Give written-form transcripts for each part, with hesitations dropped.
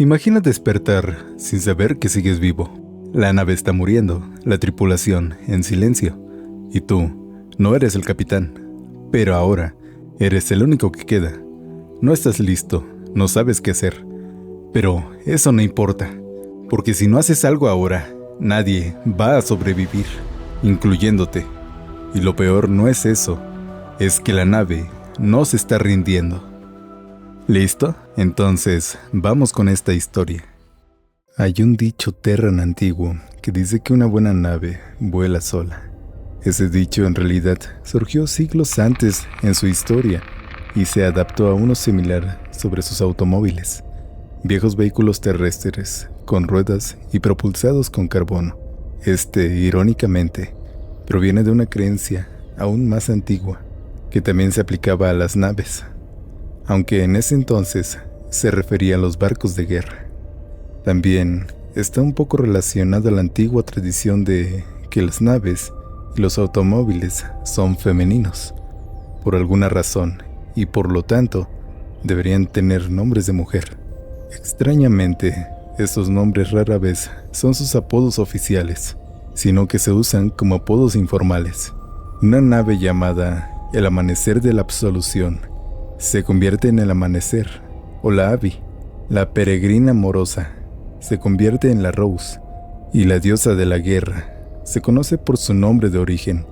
Imagina despertar sin saber que sigues vivo. La nave está muriendo, la tripulación en silencio, y tú no eres el capitán. Pero ahora eres el único que queda. No estás listo, no sabes qué hacer. Pero eso no importa, porque si no haces algo ahora, nadie va a sobrevivir, incluyéndote. Y lo peor no es eso, es que la nave no se está rindiendo. ¿Listo? Entonces, vamos con esta historia. Hay un dicho terran antiguo que dice que una buena nave vuela sola. Ese dicho en realidad surgió siglos antes en su historia y se adaptó a uno similar sobre sus automóviles, viejos vehículos terrestres con ruedas y propulsados con carbono. Irónicamente, proviene de una creencia aún más antigua que también se aplicaba a las naves, aunque en ese entonces se refería a los barcos de guerra. También está un poco relacionado a la antigua tradición de que las naves y los automóviles son femeninos, por alguna razón, y por lo tanto deberían tener nombres de mujer. Extrañamente, estos nombres rara vez son sus apodos oficiales, sino que se usan como apodos informales. Una nave llamada el Amanecer de la Absolución se convierte en el Amanecer, o la Abby. La Peregrina Amorosa se convierte en la Rose, y la diosa de la guerra se conoce por su nombre de origen,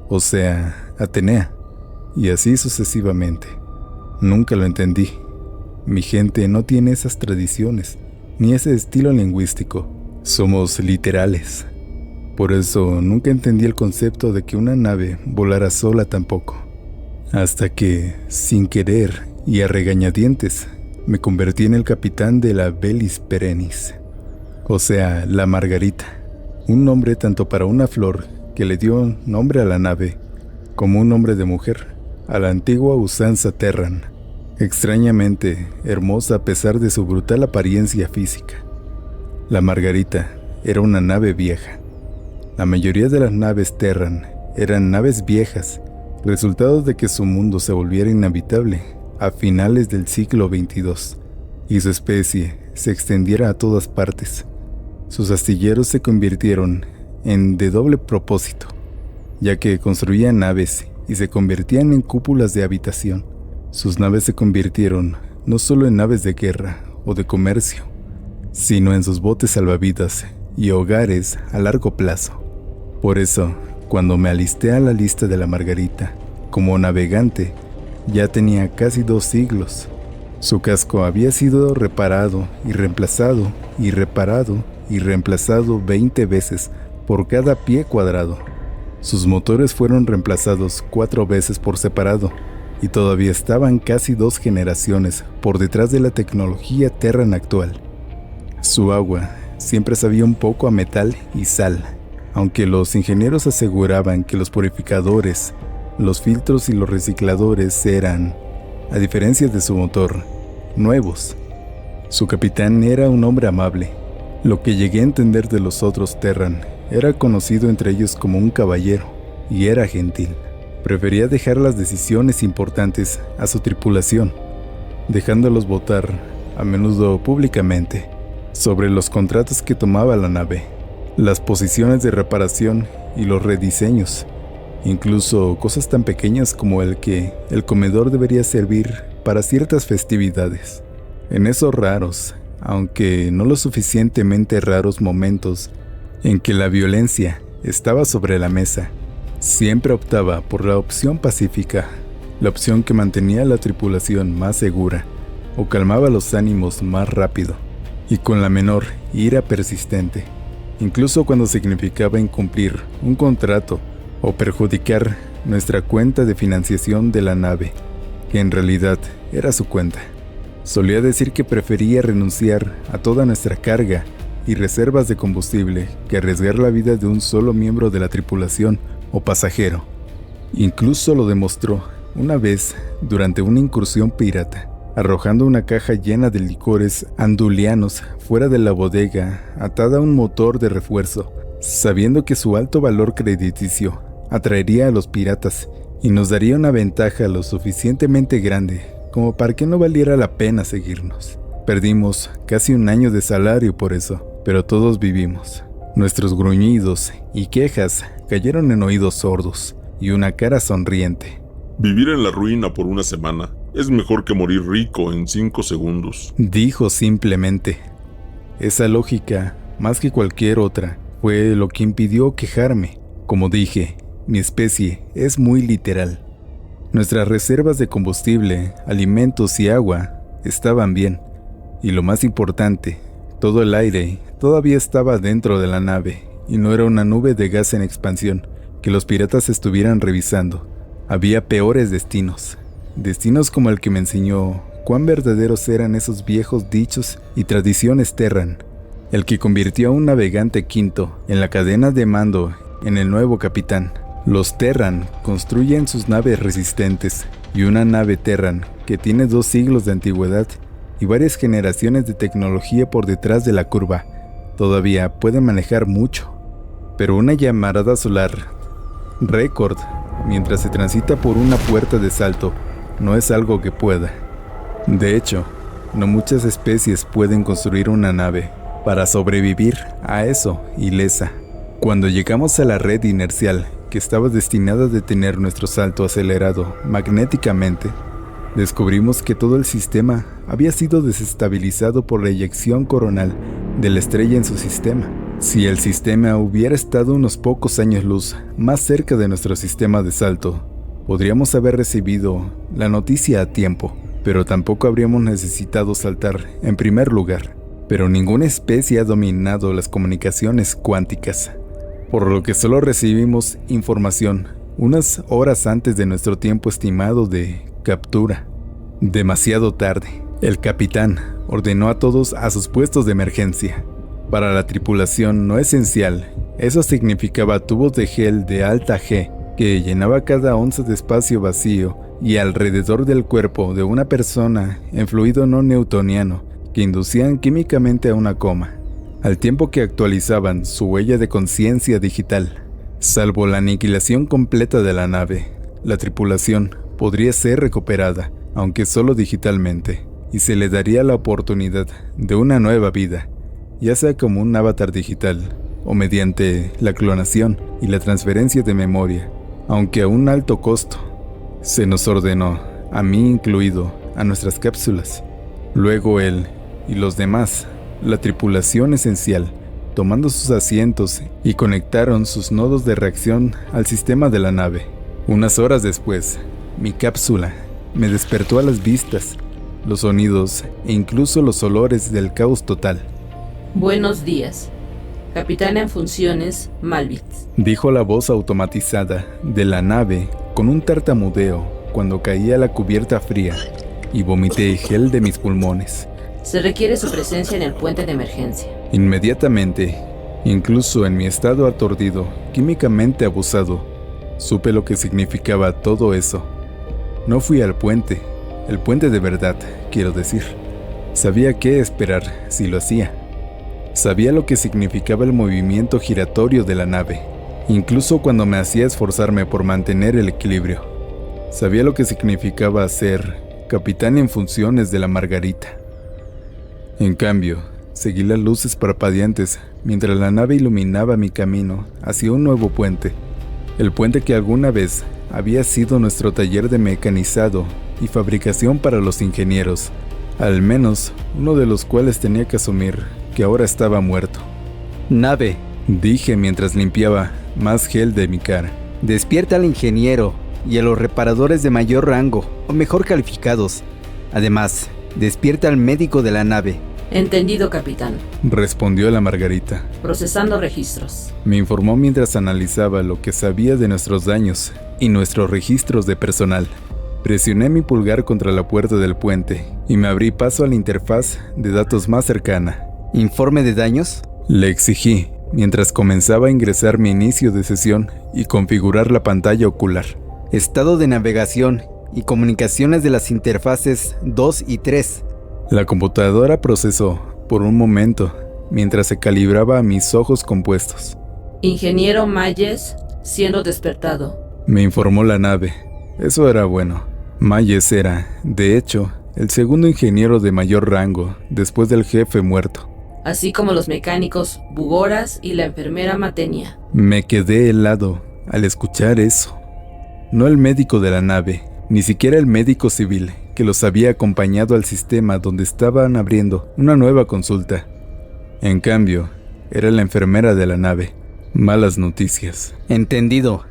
o sea, Atenea, y así sucesivamente. Nunca lo entendí. Mi gente no tiene esas tradiciones, ni ese estilo lingüístico. Somos literales. Por eso nunca entendí el concepto de que una nave volara sola tampoco. Hasta que, sin querer y a regañadientes, me convertí en el capitán de la Velis Perennis, o sea, la Margarita, un nombre tanto para una flor que le dio nombre a la nave, como un nombre de mujer, a la antigua usanza terran, extrañamente hermosa a pesar de su brutal apariencia física. La Margarita era una nave vieja. La mayoría de las naves terran eran naves viejas, resultado de que su mundo se volviera inhabitable a finales del siglo XXII y su especie se extendiera a todas partes. Sus astilleros se convirtieron en de doble propósito, ya que construían naves y se convertían en cúpulas de habitación. Sus naves se convirtieron no solo en naves de guerra o de comercio, sino en sus botes salvavidas y hogares a largo plazo. Por eso, cuando me alisté a la lista de la Margarita como navegante, ya tenía casi 2 siglos. Su casco había sido reparado y reemplazado y reparado y reemplazado 20 veces por cada pie cuadrado. Sus motores fueron reemplazados 4 veces por separado y todavía estaban casi 2 generaciones por detrás de la tecnología terran actual. Su agua siempre sabía un poco a metal y sal, aunque los ingenieros aseguraban que los purificadores, los filtros y los recicladores eran, a diferencia de su motor, nuevos. Su capitán era un hombre amable. Lo que llegué a entender de los otros terran era conocido entre ellos como un caballero, y era gentil. Prefería dejar las decisiones importantes a su tripulación, dejándolos votar, a menudo públicamente, sobre los contratos que tomaba la nave, las posiciones de reparación y los rediseños, incluso cosas tan pequeñas como el que el comedor debería servir para ciertas festividades. En esos raros, aunque no lo suficientemente raros momentos en que la violencia estaba sobre la mesa, siempre optaba por la opción pacífica, la opción que mantenía a la tripulación más segura o calmaba los ánimos más rápido y con la menor ira persistente, incluso cuando significaba incumplir un contrato o perjudicar nuestra cuenta de financiación de la nave, que en realidad era su cuenta. Solía decir que prefería renunciar a toda nuestra carga y reservas de combustible que arriesgar la vida de un solo miembro de la tripulación o pasajero. Incluso lo demostró una vez durante una incursión pirata, arrojando una caja llena de licores andulianos fuera de la bodega atada a un motor de refuerzo, sabiendo que su alto valor crediticio atraería a los piratas y nos daría una ventaja lo suficientemente grande como para que no valiera la pena seguirnos. Perdimos casi un año de salario por eso, pero todos vivimos. Nuestros gruñidos y quejas cayeron en oídos sordos y una cara sonriente. Vivir en la ruina por una semana es mejor que morir rico en 5 segundos. Dijo simplemente. Esa lógica, más que cualquier otra, fue lo que impidió quejarme. Como dije, mi especie es muy literal. Nuestras reservas de combustible, alimentos y agua estaban bien. Y lo más importante, todo el aire todavía estaba dentro de la nave y no era una nube de gas en expansión que los piratas estuvieran revisando. Había peores destinos. Destinos como el que me enseñó cuán verdaderos eran esos viejos dichos y tradiciones Terran. El que convirtió a un navegante quinto en la cadena de mando en el nuevo capitán. Los Terran construyen sus naves resistentes y una nave Terran que tiene 2 siglos de antigüedad y varias generaciones de tecnología por detrás de la curva, todavía puede manejar mucho. Pero una llamarada solar récord, mientras se transita por una puerta de salto, no es algo que pueda. De hecho, no muchas especies pueden construir una nave para sobrevivir a eso ilesa. Cuando llegamos a la red inercial, que estaba destinada a detener nuestro salto acelerado magnéticamente, descubrimos que todo el sistema había sido desestabilizado por la eyección coronal de la estrella en su sistema. Si el sistema hubiera estado unos pocos años luz más cerca de nuestro sistema de salto, podríamos haber recibido la noticia a tiempo, pero tampoco habríamos necesitado saltar en primer lugar. Pero ninguna especie ha dominado las comunicaciones cuánticas, por lo que solo recibimos información unas horas antes de nuestro tiempo estimado de captura. Demasiado tarde. El capitán ordenó a todos a sus puestos de emergencia. Para la tripulación no esencial, eso significaba tubos de gel de alta G que llenaba cada onza de espacio vacío y alrededor del cuerpo de una persona en fluido no newtoniano que inducían químicamente a una coma, al tiempo que actualizaban su huella de conciencia digital. Salvo la aniquilación completa de la nave, la tripulación podría ser recuperada, aunque solo digitalmente, y se le daría la oportunidad de una nueva vida, ya sea como un avatar digital o mediante la clonación y la transferencia de memoria, aunque a un alto costo. Se nos ordenó, a mí incluido, a nuestras cápsulas. Luego él y los demás, la tripulación esencial, tomando sus asientos y conectaron sus nodos de reacción al sistema de la nave. Unas horas después, mi cápsula me despertó a las vistas, los sonidos e incluso los olores del caos total. Buenos días, capitán en funciones, Malvit, dijo la voz automatizada de la nave con un tartamudeo cuando caía la cubierta fría y vomité gel de mis pulmones. Se requiere su presencia en el puente de emergencia. Inmediatamente, incluso en mi estado aturdido, químicamente abusado, supe lo que significaba todo eso. No fui al puente, el puente de verdad, quiero decir. Sabía qué esperar si lo hacía. Sabía lo que significaba el movimiento giratorio de la nave, incluso cuando me hacía esforzarme por mantener el equilibrio. Sabía lo que significaba ser capitán en funciones de la Margarita. En cambio, seguí las luces parpadeantes mientras la nave iluminaba mi camino hacia un nuevo puente. El puente que alguna vez había sido nuestro taller de mecanizado y fabricación para los ingenieros, al menos uno de los cuales tenía que asumir que ahora estaba muerto. Nave, dije mientras limpiaba más gel de mi cara. Despierta al ingeniero y a los reparadores de mayor rango o mejor calificados. Además, despierta al médico de la nave. Entendido, capitán, respondió la Margarita. Procesando registros. Me informó mientras analizaba lo que sabía de nuestros daños y nuestros registros de personal. Presioné mi pulgar contra la puerta del puente y me abrí paso a la interfaz de datos más cercana. ¿Informe de daños? Le exigí, mientras comenzaba a ingresar mi inicio de sesión y configurar la pantalla ocular. Estado de navegación y comunicaciones de las interfaces 2 y 3. La computadora procesó por un momento mientras se calibraba a mis ojos compuestos. Ingeniero Mayes siendo despertado, me informó la nave. Eso era bueno. Mayes era, de hecho, el segundo ingeniero de mayor rango, después del jefe muerto. Así como los mecánicos Bugoras y la enfermera Matenia. Me quedé helado al escuchar eso. No el médico de la nave, ni siquiera el médico civil que los había acompañado al sistema donde estaban abriendo una nueva consulta. En cambio, era la enfermera de la nave. Malas noticias. Entendido.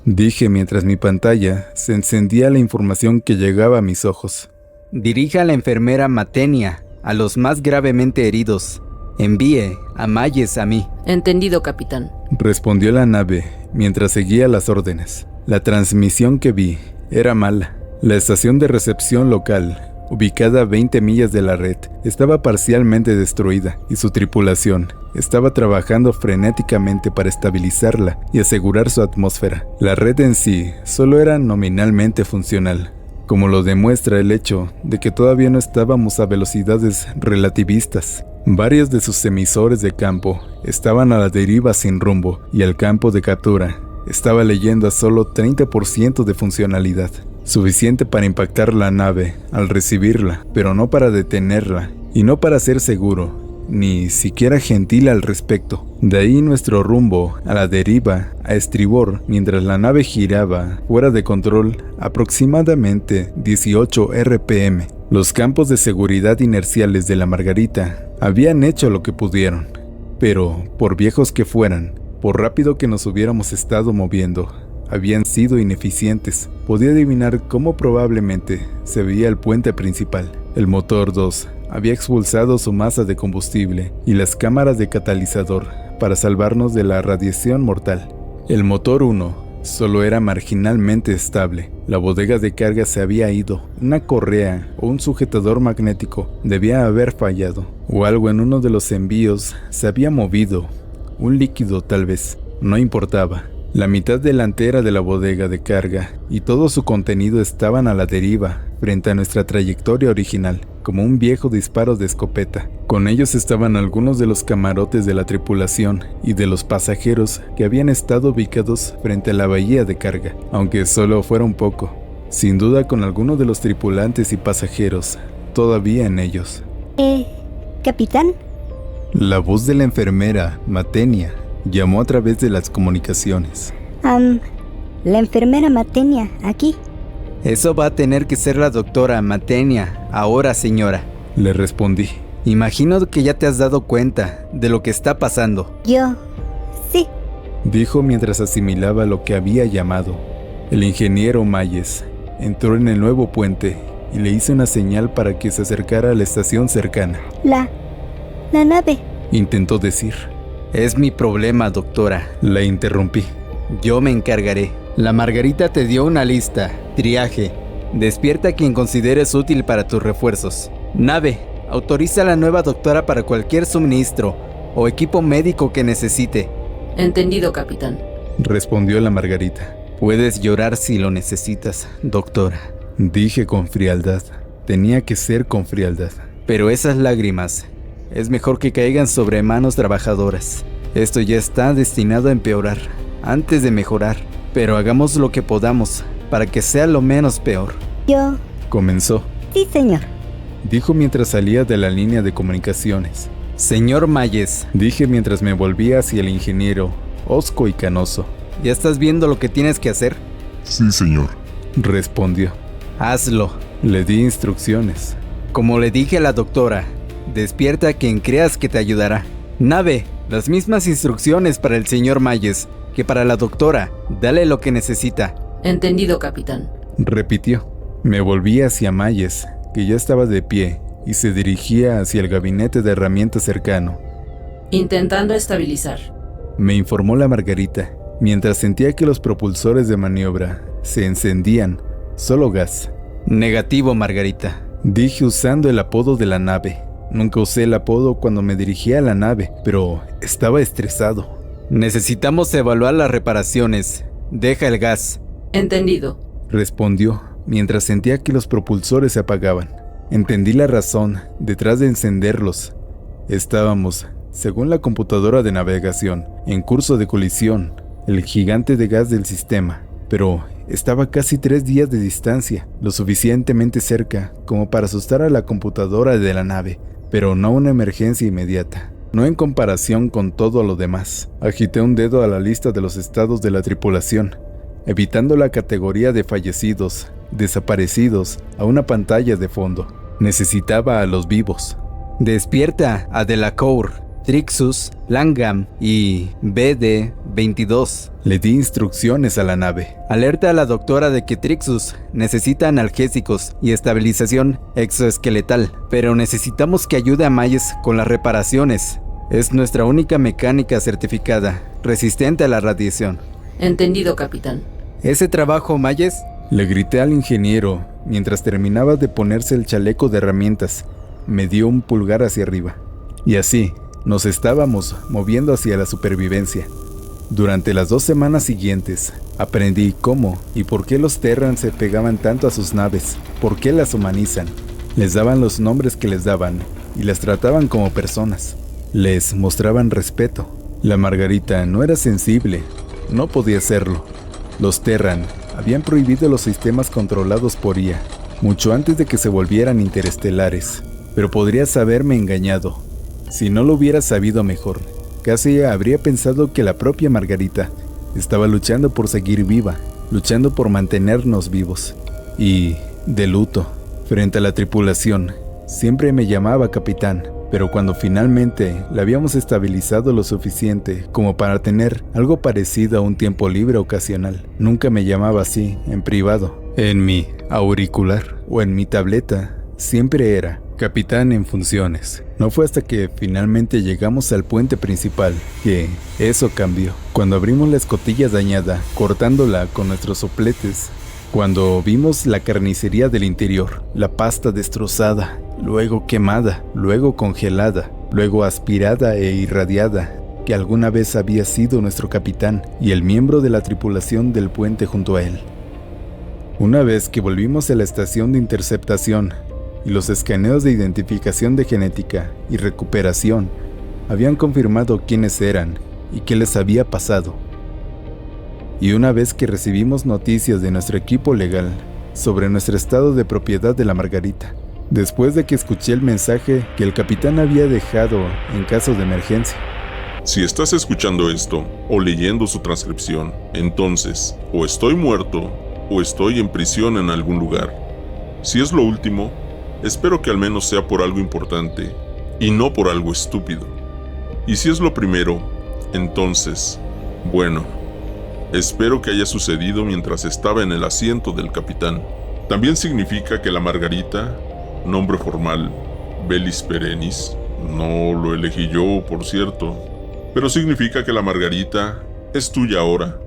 Dije mientras mi pantalla se encendía la información que llegaba a mis ojos. Dirija a la enfermera Matenia a los más gravemente heridos. Envíe a Mayes a mí. Entendido, capitán. Respondió la nave mientras seguía las órdenes. La transmisión que vi era mala. La estación de recepción local, ubicada a 20 millas de la red, estaba parcialmente destruida y su tripulación estaba trabajando frenéticamente para estabilizarla y asegurar su atmósfera. La red en sí solo era nominalmente funcional, como lo demuestra el hecho de que todavía no estábamos a velocidades relativistas. Varios de sus emisores de campo estaban a la deriva sin rumbo y el campo de captura estaba leyendo a solo 30% de funcionalidad, suficiente para impactar la nave al recibirla, pero no para detenerla y no para ser seguro, ni siquiera gentil al respecto. De ahí nuestro rumbo a la deriva a estribor mientras la nave giraba fuera de control aproximadamente 18 RPM. Los campos de seguridad inerciales de la Margarita habían hecho lo que pudieron, pero por viejos que fueran, por rápido que nos hubiéramos estado moviendo, habían sido ineficientes. Podía adivinar cómo probablemente se veía el puente principal. El motor 2 había expulsado su masa de combustible y las cámaras de catalizador para salvarnos de la radiación mortal. El motor 1 solo era marginalmente estable. La bodega de carga se había ido. Una correa o un sujetador magnético debía haber fallado, o algo en uno de los envíos se había movido. Un líquido tal vez, no importaba. La mitad delantera de la bodega de carga y todo su contenido estaban a la deriva frente a nuestra trayectoria original, como un viejo disparo de escopeta. Con ellos estaban algunos de los camarotes de la tripulación y de los pasajeros que habían estado ubicados frente a la bahía de carga, aunque solo fuera un poco. Sin duda con algunos de los tripulantes y pasajeros todavía en ellos. ¿Capitán? La voz de la enfermera, Matenia, llamó a través de las comunicaciones. La enfermera Matenia, aquí. Eso va a tener que ser la doctora Matenia, ahora, señora. Le respondí. Imagino que ya te has dado cuenta de lo que está pasando. Sí. Dijo mientras asimilaba lo que había llamado. El ingeniero Mayes entró en el nuevo puente y le hice una señal para que se acercara a la estación cercana. La nave. Intentó decir. Es mi problema, doctora. La interrumpí. Yo me encargaré. La Margarita te dio una lista. Triaje. Despierta a quien consideres útil para tus refuerzos. Nave. Autoriza a la nueva doctora para cualquier suministro o equipo médico que necesite. Entendido, capitán. Respondió la Margarita. Puedes llorar si lo necesitas, doctora. Dije con frialdad. Tenía que ser con frialdad. Pero esas lágrimas es mejor que caigan sobre manos trabajadoras. Esto ya está destinado a empeorar antes de mejorar. Pero hagamos lo que podamos para que sea lo menos peor. Comenzó. Sí, señor. Dijo mientras salía de la línea de comunicaciones. Señor Mayes. Dije mientras me volvía hacia el ingeniero, hosco y canoso. ¿Ya estás viendo lo que tienes que hacer? Sí, señor. Respondió. Hazlo. Le di instrucciones. Como le dije a la doctora, despierta a quien creas que te ayudará. Nave, las mismas instrucciones para el señor Mayes que para la doctora. Dale lo que necesita. Entendido, capitán. Repitió. Me volví hacia Mayes, que ya estaba de pie, y se dirigía hacia el gabinete de herramientas cercano. Intentando estabilizar. Me informó la Margarita, mientras sentía que los propulsores de maniobra se encendían. Solo gas. Negativo, Margarita. Dije usando el apodo de la nave. Nunca usé el apodo cuando me dirigía a la nave, pero estaba estresado. Necesitamos evaluar las reparaciones. Deja el gas. Entendido. Respondió, mientras sentía que los propulsores se apagaban. Entendí la razón detrás de encenderlos. Estábamos, según la computadora de navegación, en curso de colisión, el gigante de gas del sistema. Pero estaba a casi 3 días de distancia, lo suficientemente cerca como para asustar a la computadora de la nave, pero no una emergencia inmediata. No en comparación con todo lo demás. Agité un dedo a la lista de los estados de la tripulación, evitando la categoría de fallecidos, desaparecidos, a una pantalla de fondo. Necesitaba a los vivos. Despierta a Delacour, Trixus, Langham y BD-22. Le di instrucciones a la nave. Alerta a la doctora de que Trixus necesita analgésicos y estabilización exoesqueletal, pero necesitamos que ayude a Mayes con las reparaciones. Es nuestra única mecánica certificada, resistente a la radiación. Entendido, capitán. ¿Ese trabajo, Mayes? Le grité al ingeniero mientras terminaba de ponerse el chaleco de herramientas. Me dio un pulgar hacia arriba. Y así, nos estábamos moviendo hacia la supervivencia. Durante las 2 semanas siguientes, aprendí cómo y por qué los Terran se pegaban tanto a sus naves, por qué las humanizan. Les daban los nombres que les daban y las trataban como personas. Les mostraban respeto. La Margarita no era sensible, no podía serlo. Los Terran habían prohibido los sistemas controlados por IA, mucho antes de que se volvieran interestelares. Pero podrías haberme engañado. Si no lo hubiera sabido mejor, casi habría pensado que la propia Margarita estaba luchando por seguir viva, luchando por mantenernos vivos. Y de luto, frente a la tripulación, siempre me llamaba capitán, pero cuando finalmente la habíamos estabilizado lo suficiente como para tener algo parecido a un tiempo libre ocasional, nunca me llamaba así en privado. En mi auricular o en mi tableta siempre era capitán en funciones. No fue hasta que finalmente llegamos al puente principal que eso cambió. Cuando abrimos la escotilla dañada, cortándola con nuestros sopletes, cuando vimos la carnicería del interior, la pasta destrozada, luego quemada, luego congelada, luego aspirada e irradiada, que alguna vez había sido nuestro capitán y el miembro de la tripulación del puente junto a él. Una vez que volvimos a la estación de interceptación, y los escaneos de identificación de genética y recuperación habían confirmado quiénes eran y qué les había pasado. Y una vez que recibimos noticias de nuestro equipo legal sobre nuestro estado de propiedad de la Margarita, después de que escuché el mensaje que el capitán había dejado en caso de emergencia. Si estás escuchando esto o leyendo su transcripción, entonces o estoy muerto o estoy en prisión en algún lugar. Si es lo último, espero que al menos sea por algo importante y no por algo estúpido. Y si es lo primero, entonces, bueno, espero que haya sucedido mientras estaba en el asiento del capitán. También significa que la Margarita, nombre formal, Bellis Perennis, no lo elegí yo, por cierto, pero significa que la Margarita es tuya ahora,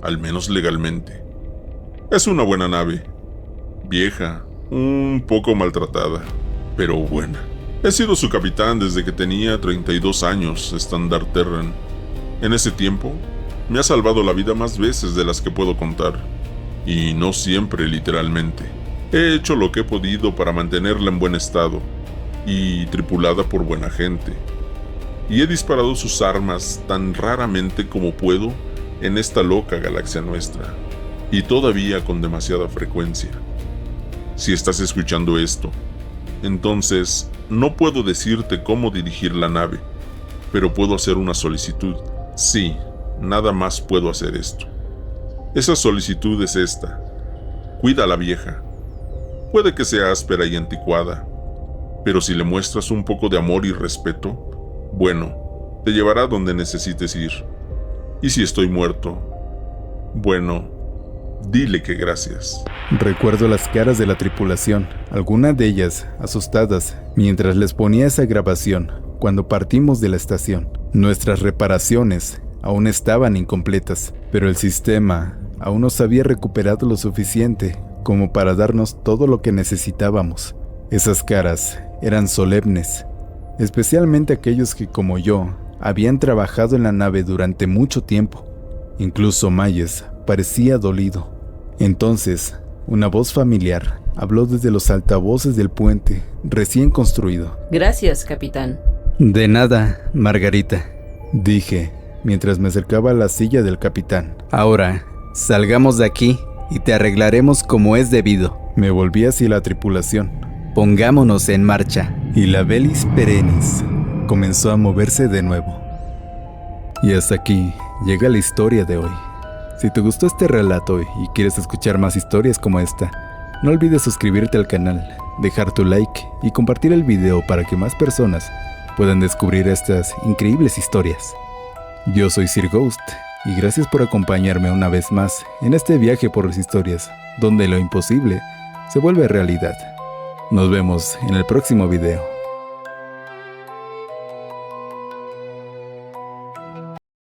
al menos legalmente. Es una buena nave, vieja, un poco maltratada, pero buena. He sido su capitán desde que tenía 32 años, estándar Terran. En ese tiempo, me ha salvado la vida más veces de las que puedo contar, y no siempre literalmente. He hecho lo que he podido para mantenerla en buen estado, y tripulada por buena gente. Y he disparado sus armas tan raramente como puedo en esta loca galaxia nuestra, y todavía con demasiada frecuencia. Si estás escuchando esto, entonces no puedo decirte cómo dirigir la nave, pero puedo hacer una solicitud. Sí, nada más puedo hacer esto. Esa solicitud es esta. Cuida a la vieja. Puede que sea áspera y anticuada, pero si le muestras un poco de amor y respeto, bueno, te llevará donde necesites ir. Y si estoy muerto, bueno, dile que gracias. Recuerdo las caras de la tripulación, algunas de ellas asustadas, mientras les ponía esa grabación cuando partimos de la estación. Nuestras reparaciones aún estaban incompletas, pero el sistema aún nos había recuperado lo suficiente como para darnos todo lo que necesitábamos. Esas caras eran solemnes, especialmente aquellos que, como yo, habían trabajado en la nave durante mucho tiempo. Incluso Mayes parecía dolido. Entonces, una voz familiar habló desde los altavoces del puente recién construido. Gracias, capitán. De nada, Margarita, dije, mientras me acercaba a la silla del capitán. Ahora, salgamos de aquí y te arreglaremos como es debido. Me volví hacia la tripulación Pongámonos en marcha. y la Velis Perennis comenzó a moverse de nuevo. Y hasta aquí llega la historia de hoy. Si te gustó este relato y quieres escuchar más historias como esta, no olvides suscribirte al canal, dejar tu like y compartir el video para que más personas puedan descubrir estas increíbles historias. Yo soy Sir Ghost y gracias por acompañarme una vez más en este viaje por las historias, donde lo imposible se vuelve realidad. Nos vemos en el próximo video.